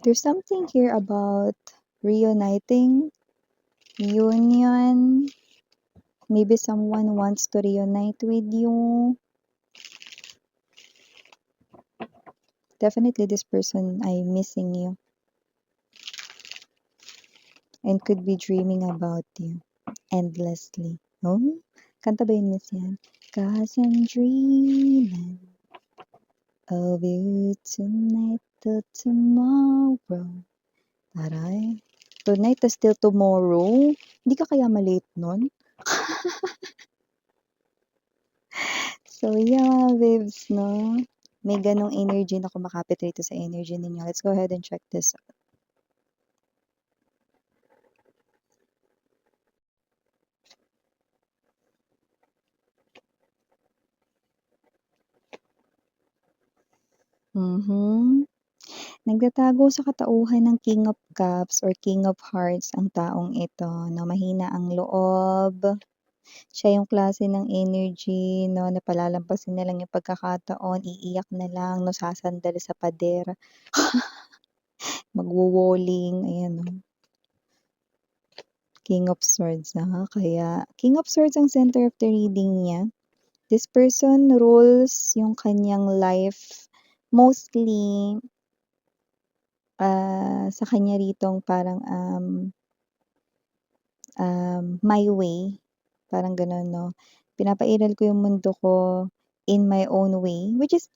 There's something here about reuniting, union. Maybe someone wants to reunite with you. Definitely this person ay missing you and could be dreaming about you endlessly. Oh, kanta ba yun, Miss yan? 'Cause I'm dreaming of you tonight till tomorrow. Taray. Tonight tas till tomorrow? Hindi ka kaya ma-late nun? So yeah, babes, no? May ganong energy na kumakapit rito sa energy ninyo. Let's go ahead and check this out. Nagtatago sa katauhan ng King of Cups or King of Hearts ang taong ito, no? Mahina ang loob. Siya yung klase ng energy, no? Na palalampasin na lang yung pagkakataon, iiyak na lang, no? Sasandal sa pader, magwo-walling, ayan, no? King of Swords, kaya King of Swords ang center of the reading niya. This person rules yung kanyang life mostly sa kanya ritong parang my way, parang gano'n 'no. Pinapairal ko yung mundo ko in my own way, which is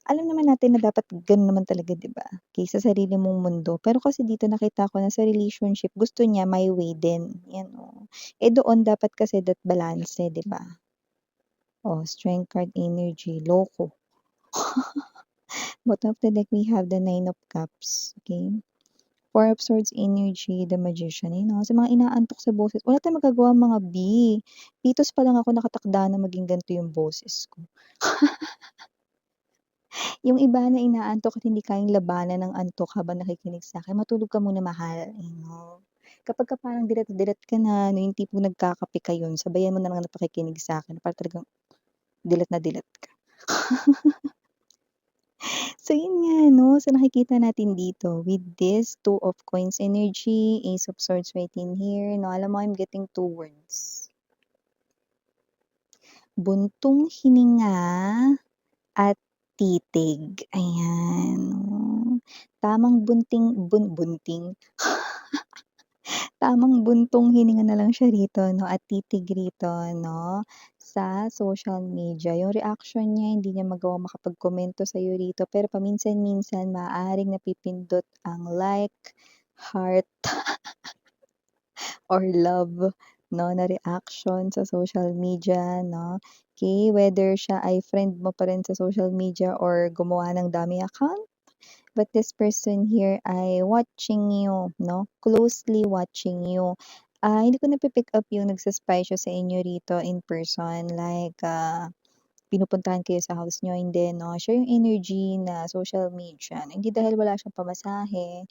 alam naman natin na dapat gano'n naman talaga 'di ba, okey sa sarili mong mundo. Pero kasi dito nakita ko na sa relationship gusto niya my way din, 'yan oh. Eh, doon dapat kasi that balanse 'di ba? Oh, strength card energy, loko. Bottom of the deck we have the 9 of cups, okey. Four of Swords energy, the Magician, ayun sa mga inaantok sa boses, wala tayong magagawa mga B. Pitos pa lang ako nakatakda na maging ganito yung boses ko. Yung iba na inaantok at hindi kayang labanan ng antok habang nakikinig sa'kin, matulog ka muna mahal, Kapagka parang dilat-dilat ka na, yung tipong nagkakape kayo, sabayan mo na lang ng pakikinig sa'kin para talagang dilat na dilat ka. So yun nga 'no, so nakikita natin dito with this Two of Coins energy, Ace of Swords right in here 'no, alam mo I'm getting 2 words. Buntong hininga at titig, ayan 'no. Tamang bunting, tamang buntong hininga na lang siya rito 'no at titig rito 'no, sa social media. Yung reaction niya hindi niya magawang makapagkomento sa'yo rito pero paminsan-minsan maaaring napipindot ang like, heart, or love 'no na reaction sa social media 'no. Okey, whether siya ay friend mo pa rin sa social media or gumawa ng dummy account. But this person here ay watching you 'no, closely watching you. Hindi ko napi-pick up yung nagsa-spy siya sa inyo rito in person like, pinupuntahan kayo sa house niyo, hindi 'no. Siya yung energy na social media, hindi dahil wala siyang pamasahe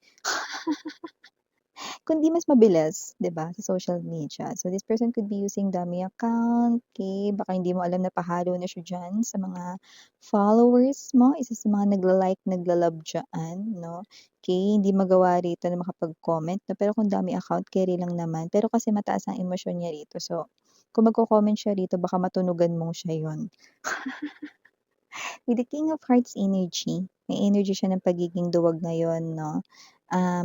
kundi mas mabilis, 'di ba, sa social media. So, this person could be using dummy account, okay? Baka hindi mo alam na pahalo na siya diyan sa mga followers mo, isa sa mga nagla-like, nagla-love diyaan, 'no? Okay, hindi magawa rito na makapag-comment 'no, pero kung dummy account, keri lang naman. Pero kasi mataas ang emosyon niya rito, so kung magko-comment siya rito baka matunugan mong siya 'yun. With the King of Hearts energy, may energy siya ng pagiging duwag ngayon 'no,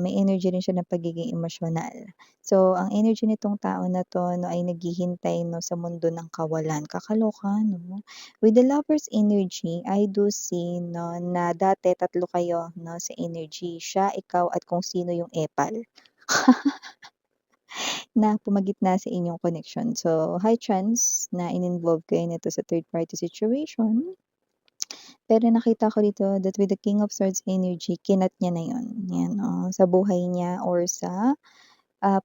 may energy rin siya ng pagiging emosyonal. So, ang energy nitong tao na 'to 'no, ay naghihintay 'no, sa mundo ng kawalan, kakaloka 'no. With the Lovers energy, I do see 'no, na dati tatlo kayo 'no, sa energy, siya, ikaw, at kung sino yung epal na pumagitna sa inyong connection. So, high chance na in-involve kayo nito sa third party situation. Pero nakita ko dito that with the King of Swords energy, kinat niya na 'yun, 'yan, sa buhay niya or sa,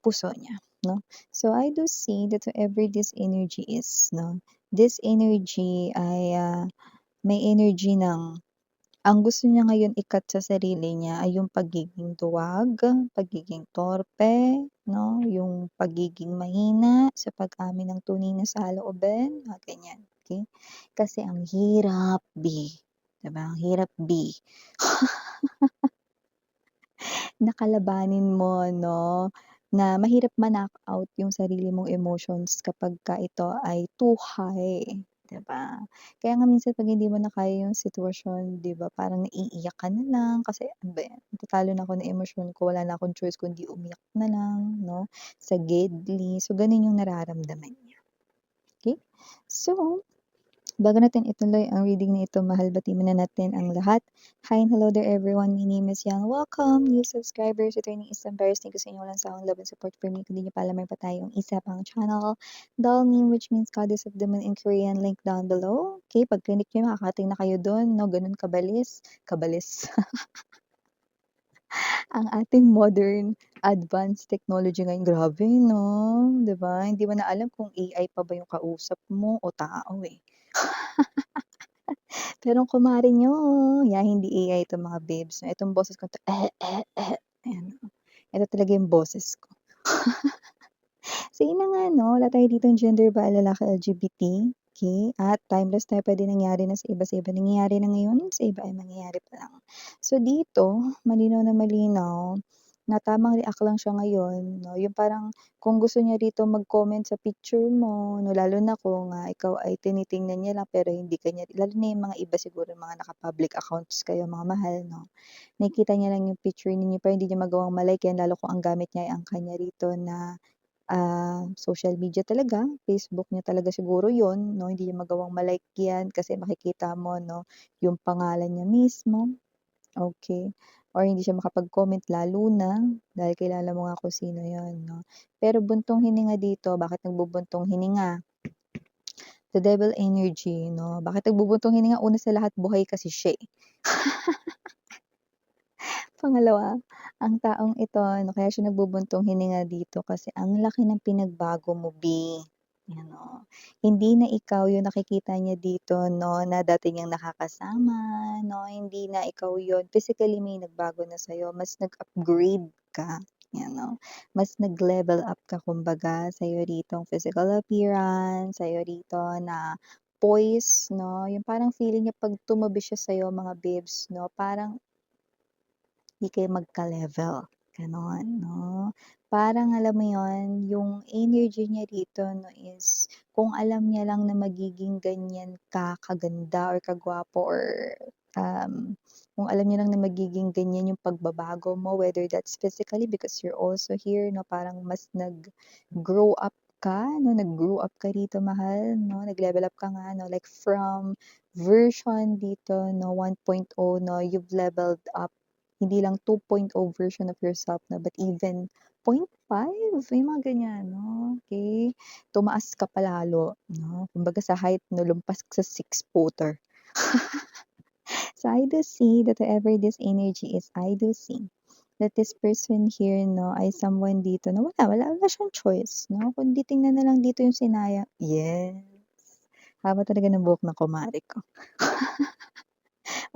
puso niya, 'no. So, I do see that whoever this energy is, 'no, this energy ay, may energy ng ang gusto niya ngayon ikat sa sarili niya ay yung pagiging duwag, pagiging torpe, 'no, yung pagiging mahina sa pag-amin ng tunay na saloobin, mga ganyan, okey. Kasi ang hirap B, 'di ba, ang hirap B. na kalabanin mo 'no, na mahirap ma-knock out yung sarili mong emotions kapagka ito ay too high, 'di ba? Kaya nga minsan 'pag hindi mo na kaya yung sitwasyon, 'di ba, parang naiiyak ka na lang kasi ano ba 'yan, natatalo na ako ng emosyon ko, wala na akong choice kundi umiyak na lang 'no, sagidly. So, gano'n yung nararamdaman niya, okey? So, bago natin ituloy ang reading na ito, mahal batiin muna natin ang lahat. Hi and hello there everyone, my name is Yang. Welcome new subscribers, returning Islambears. Thank you sa inyong walang sawang love and support for me. Kung di niyo pa alam, meron pa tayong isa pang channel, Dalmi, which means Goddess of the Moon in Korean, link down below. Okay, pag click nyo, makakating na kayo doon, no? Ganun kabalis. Kabalis. Ang ating modern advanced technology ngayon, grabe, no? 'Di ba? Hindi mo na alam kung AI pa ba yung kausap mo o tao, eh. Pero ang kumare niyo, hindi AI 'to mga babes, itong boses ko 'to, ayan, ito talaga yung boses ko. So yun na nga 'no, wala tayo ditong gender ba, lalaki, LGBT, okey, at timeless tayo, puwede nangyari na sa iba nangyayari na ngayon, sa iba ay mangyayari pa lang. So dito, malinaw na malinaw na tamang react lang siya ngayon 'no, yung parang kung gusto niya rito mag-comment sa picture mo 'no, lalo na kung, ikaw ay tinitingnan niya lang pero hindi ka niya lalo na yung mga iba siguro mga naka-public accounts kayo mga mahal 'no, nakikita niya lang yung picture ninyo pero hindi niya magawang ma-like yan lalo kung ang gamit niya ay ang kanya rito na social media talaga, Facebook niya talaga siguro yun 'no, hindi niya magawang ma-like yan kasi makikita mo 'no, yung pangalan niya mismo, okey, or hindi siya makapag-comment lalo na dahil kilala mo nga kung sino yun 'no. Pero buntong hininga dito, bakit nagbubuntong hininga? The devil energy 'no, bakit nagbubuntong hininga? Una sa lahat buhay kasi siya, eh. Pangalawa, ang taong ito ano, kaya siya nagbubuntong hininga dito kasi ang laki ng pinagbago mo B, yan oh. Hindi na ikaw yung nakikita niya dito 'no, na dati niyang nakakasama 'no, hindi na ikaw yun. Physically may nagbago na sa'yo, mas nag-upgrade ka, yan 'no. Mas nag-level up ka kumbaga, sa'yo ritong physical appearance, sa'yo rito na poise 'no, yung parang feeling niya 'pag tumabi siya sa'yo mga babes 'no, parang di kayo magka-level, gano'n 'no. Parang alam mo 'yun, yung energy niya rito 'no is kung alam niya lang na magiging ganyan ka kaganda or kagwapo or, kung alam niya lang na magiging ganyan yung pagbabago mo whether that's physically because you're also here 'no, parang mas nag-grow up ka 'no, nag-grew up ka rito mahal 'no, nag-level up ka nga 'no, like from version dito 'no 1.0 'no, you've leveled up hindi lang 2.0 version of yourself na but even 0.5 yung mga ganyan 'no, okey. Tumaas ka pa lalo 'no, kumbaga sa height 'no lumpas ka sa 6 footer. So I do see that whoever this energy is, I do see that this person here 'no ay someone dito na wala siyang choice 'no, kundi tingnan na lang dito yung yes, haba talaga ng buhok ng kumare ko.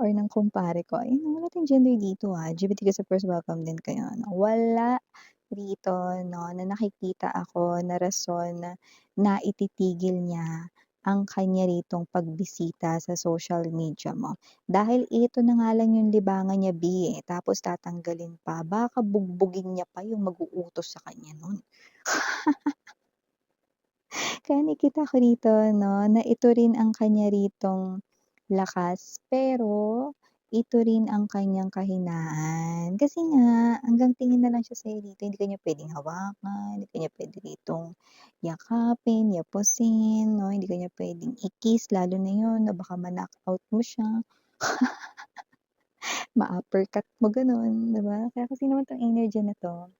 Or ng kumpare ko, ayun wala tayong gender dito, LGBTQ supporters welcome din kayo 'no. Wala rito 'no na nakikita ako na rason na ititigil niya ang kanya ritong pagbisita sa social media mo. Dahil ito na nga lang yung libangan niya B, tapos tatanggalin pa, baka bugbugin niya pa yung mag-uutos sa kanya nun. Kaya nakikita ko rito 'no, na ito rin ang kanya ritong lakas, pero ito rin ang kanyang kahinaan. Kasi nga hanggang tingin na lang siya sa'yo dito, hindi ka niya puwedeng hawakan, hindi ka niya puwede ritong yakapin, yapusin 'no, hindi ka niya puwedeng i-kiss lalo na 'yun na baka ma-knock-out mo siya, ma-uppercut mo gano'n, 'di ba? Kaya kasi naman 'tong energy na 'to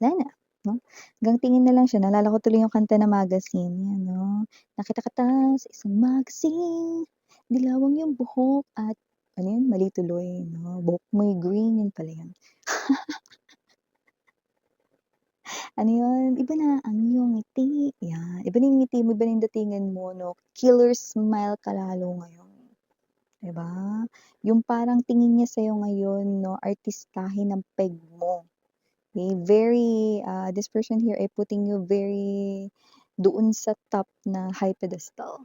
wala na, 'no? Hanggang tingin na lang siya, naalala ko tuloy yung kanta na Magazine, 'yan 'no. Nakita kita sa isang magazine, dilawang yung buhok at ano yun, mali tuloy 'no, buhok mo'y green, yun pala yun. Ano yun, iba na ang iyong ngiti, 'yan. Iba na yung ngiti mo, iba na yung datingan mo 'no, killer smile ka lalo ngayon, 'di ba? Yung parang tingin niya sa'yo ngayon 'no, artistahin ang peg mo. Okay, very, this person here ay putting you very doon sa top na high pedestal,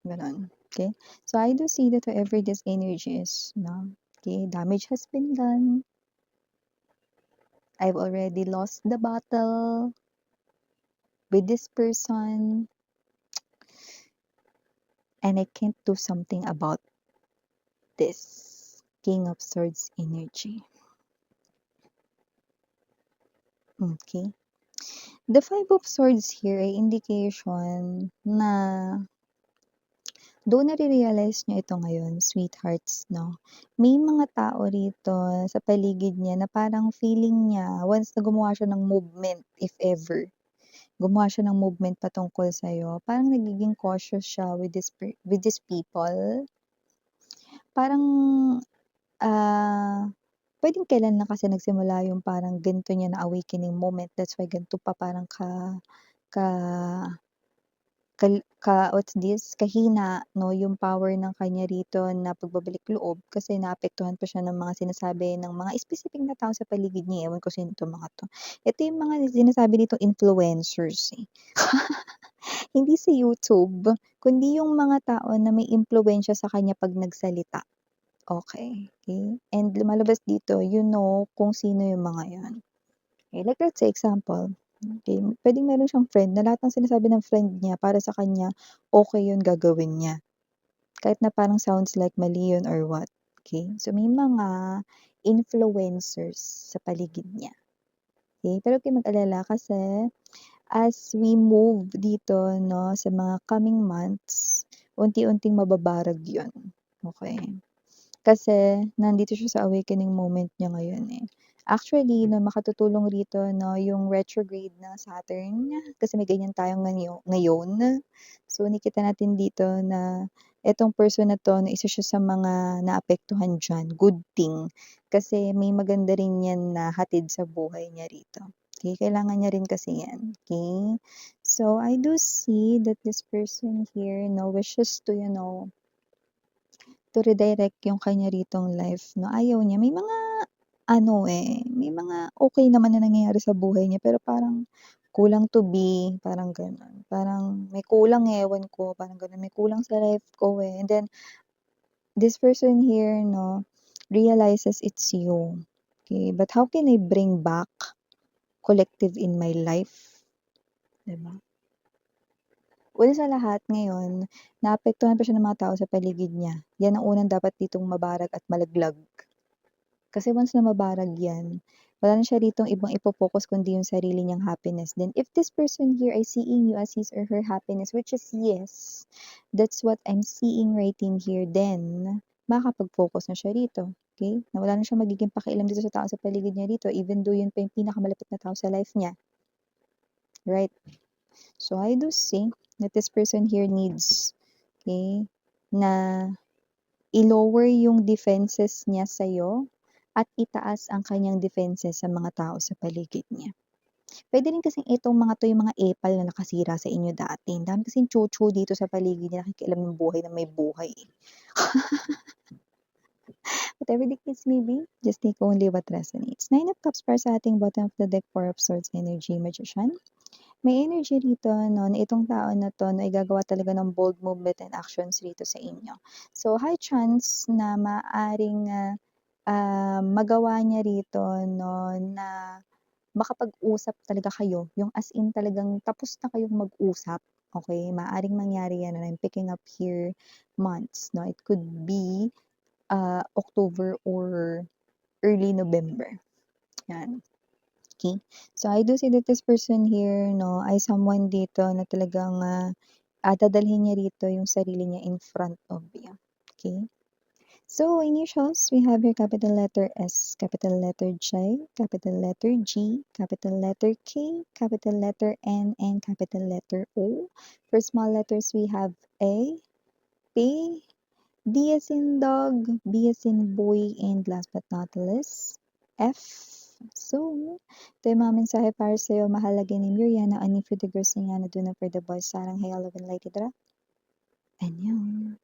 gano'n, okay. So, I do see that whoever this energy is 'no, okay, damage has been done, I've already lost the battle with this person, and I can't do something about this King of Swords energy. Okay. The Five of Swords here ay indication na though nare-realize niyo ito ngayon, sweethearts, no? May mga tao rito sa paligid niya na parang feeling niya once na gumawa siya ng movement, if ever, gumawa siya ng movement patungkol sa'yo, parang nagiging cautious siya with these people. Parang, puwedeng kailan na kasi nagsimula yung parang ganito niya na awakening moment, that's why ganito pa parang ka what's this, kahina 'no, yung power ng kanya rito na pagbabalik loob kasi naapektuhan pa siya ng mga sinasabi ng mga specific na tao sa paligid niya, ewan ko sino 'tong mga 'to. Ito yung mga sinasabi ditong influencers, eh. Hindi sa YouTube, kundi yung mga tao na may impluwensiya sa kanya 'pag nagsalita, okey, and lumalabas dito, you know kung sino yung mga yun. Like let's say example, puwedeng meron siyang friend na lahat ng sinasabi ng friend niya para sa kanya, okey yun, gagawin niya. Kahit na parang sounds like mali yun or what, okey? So may mga influencers sa paligid niya, okey? Pero 'wag kayong mag-alala kasi as we move dito 'no, sa mga coming months, unti-unting mababarag yun, okey? Kasi nandito siya sa awakening moment niya ngayon, eh. Actually 'no, makatutulong rito 'no, yung retrograde ng Saturn, kasi may ganyan tayo ngayon. So nakikita natin dito na etong person na 'to 'no, isa siya sa mga naapektuhan diyan, good thing. Kasi may maganda rin 'yan na hatid sa buhay niya rito, okey? Kailangan niya rin kasi 'yan, okey? So I do see that this person here 'no, wishes to, to redirect yung kanya ritong life 'no, ayaw niya. May mga ano, may mga okey naman na nangyayari sa buhay niya pero parang kulang to be, parang gano'n. Parang may kulang, ewan ko, parang gano'n. May kulang sa life ko, eh. And then this person here 'no, realizes it's you, okey? But how can I bring back collective in my life, 'di ba? Una sa lahat ngayon, naapektuhan pa siya ng mga tao sa paligid niya. Yan ang unang dapat ditong mabarag at malaglag. Kasi once na mabarag yan, wala na siya ritong ibang ipo-focus kundi yung sarili niyang happiness. Then if this person here ay seeing you as his or her happiness, which is yes, that's what I'm seeing right in here, then makakapag-focus na siya rito. Okay? Na wala na siyang magiging pakialam dito sa tao sa paligid niya rito, even though yun pa yung pinakamalapit na tao sa life niya. Right? So I do see that this person here needs, okay, na i-lower yung defenses niya sa'yo at itaas ang kanyang defenses sa mga tao sa paligid niya. Puwede rin kasing itong mga 'to yung mga epal na nakasira sa inyo dati. Ang dami kasing tsu-tsu dito sa paligid niya, nakikialam ng buhay ng may buhay, eh. Whatever the case may be, just take only what resonates. Nine of Cups para sa ating bottom of the deck, Four of Swords energy, Magician. May energy rito 'no, na itong tao na 'to 'no, ay gagawa talaga ng bold movement and actions rito sa inyo. So, high chance na maaaring, magawa niya rito 'no, na makapag-usap talaga kayo, yung as in talagang tapos na kayong mag-usap, okey? Maaaring mangyari yan and I'm picking up here months 'no, it could be, October or early November, yan. Okay. So I do see that this person here 'no, ay someone dito na talagang, dadalhin niya rito yung sarili niya in front of you, okay. So initials, we have here capital letter S, capital letter J, capital letter G, capital letter K, capital letter N, and capital letter O. For small letters, we have A, P, D as in dog, B as in boy, and last but not least, F. So, ito yung mga mensahe para sa'yo, mahalaga ni Miriana, ani for the girls niya na doon for the boys, sarang hayalo and light itra. Annyeong.